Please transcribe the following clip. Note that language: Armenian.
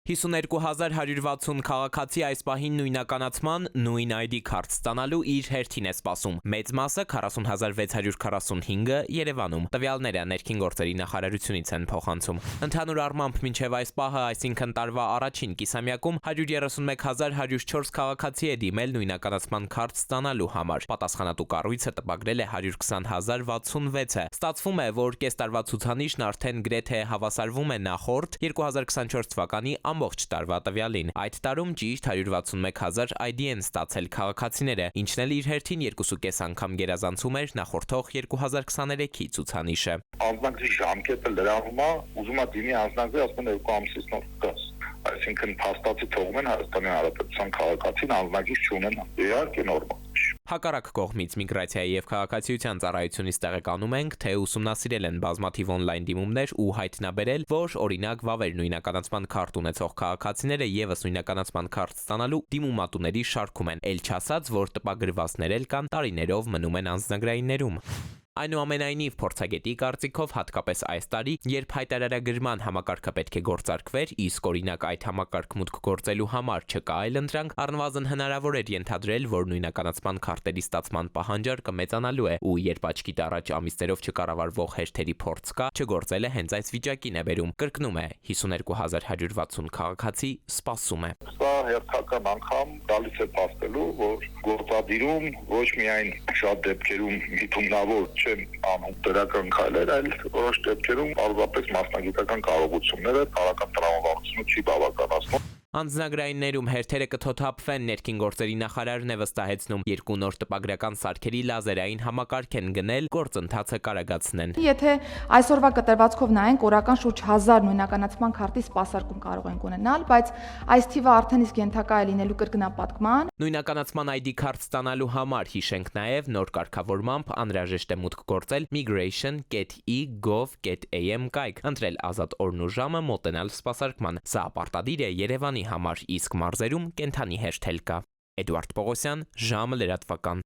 52,160 քաղաքացի այս պահին նույնականացման նույն ID քարտ ստանալու իր հերթին է սպասում։ Մեծ մասը 40,645-ը Երևանում։ Տվյալները ներքին գործերի նախարարությունից են փոխանցում։ Ընդհանուր առմամբ մինչև այս պահը, այսինքն տարվա առաջին կիսամյակում 131,104 քաղաքացի է դիմել նույնականացման քարտ ստանալու համար։ Պատասխանատու կառույցը տպագրել է 120,066-ը։ Ստացվում է, որ կես տարվա ցուցանիշն արդեն գրեթե հավասարվում է նախորդ 2024 թվականի ամբողջ տարվա տվյալին։ Այդ տարում ճիշտ 161,000 ID են ստացել քաղաքացիները, ինչն էլ իր հերթին 2.5 անգամ գերազանցում էր նախորդող 2023-ի ցուցանիշը։ Անձնակցի ժամկետը լրանում է, ուզում է դիմի անձնակցի, ասում են 2 ամսից նոր կգաս։ Այսինքն փաստացի թողում են Հայաստանի Հանրապետության քաղաքացին անձնակից չունենա։ Իհարկե նորմալ։ Հակառակ կողմից Միգրացիայի եւ քաղաքացիության ծառայությունից տեղեկանում ենք, թե ուսումնասիրել են բազմաթիվ օնլայն դիմումներ ու հայտնաբերել, որ օրինակ վավեր նույնականացման քարտ ունեցող քաղաքացիները եւս նույնականացման քարտ ստանալու դիմումատուների շարքում են, ել չասած, որ տպագրվածներ էլ կան տարիներով մնում են անձնագրայիններում։ Այնուամենայնիվ, փորձագետի կարծիքով հատկապես այս տարի, երբ հայտարարագրման համակարգը պետք է գործարկվեր, իսկ օրինակ այդ համակարգ մուտք գործելու համար չկա այլընտրանք, առնվազն հնարավոր էր ենթադրել, որ նույնականացման քարտերի ստացման պահանջարկը մեծանալու է, ու երբ աչքիդ առաջ ամիսներով չկառավարվող հերթերի փորձ կա, չգործելը հենց այս վիճակին է բերում։ Կրկնում է, 52,160 քաղաքացի սպասում է։ Սա հերթական անգամ գալիս է փաստելու, որ գործադիրում ոչ միայն շատ դեպքերում միտումնավոր չեն անում դրական քայլեր, այլ որոշ դեպքերում պարզապես մասնագիտական կարողությունները տարական տրամաբանությունը չի բավականացնում։ Անձնագրայիններում հերթերը կթոթափվեն, ներքին գործերի նախարարն է վստահեցնում, 2 նոր տպագրական սարքերի լազերային համակարգ են գնել, գործընթացը կարագացնեն։ Եթե այսօրվա կտրվածքով նայենք, օրական շուրջ 1000 նույնականացման քարտի սպասարկում կարող ենք ունենալ, բայց այս թիվը արդեն իսկ ենթակա է լինելու կրկնապատկման։ Նույնականացման ID քարտ ստանալու համար հիշենք նաև նոր կարգավորմամբ անհրաժեշտ է մուտք գործել migration.e.gov.am կայք, ընտրել ազատ օրն ու ժամը, մոտենալ սպասարկման։ Սա պարտադիր է Երևանի համար, իսկ մարզերում կենթանի հերթել կա։ Էդուարդ Պողոսյան, ժամը լրատվական։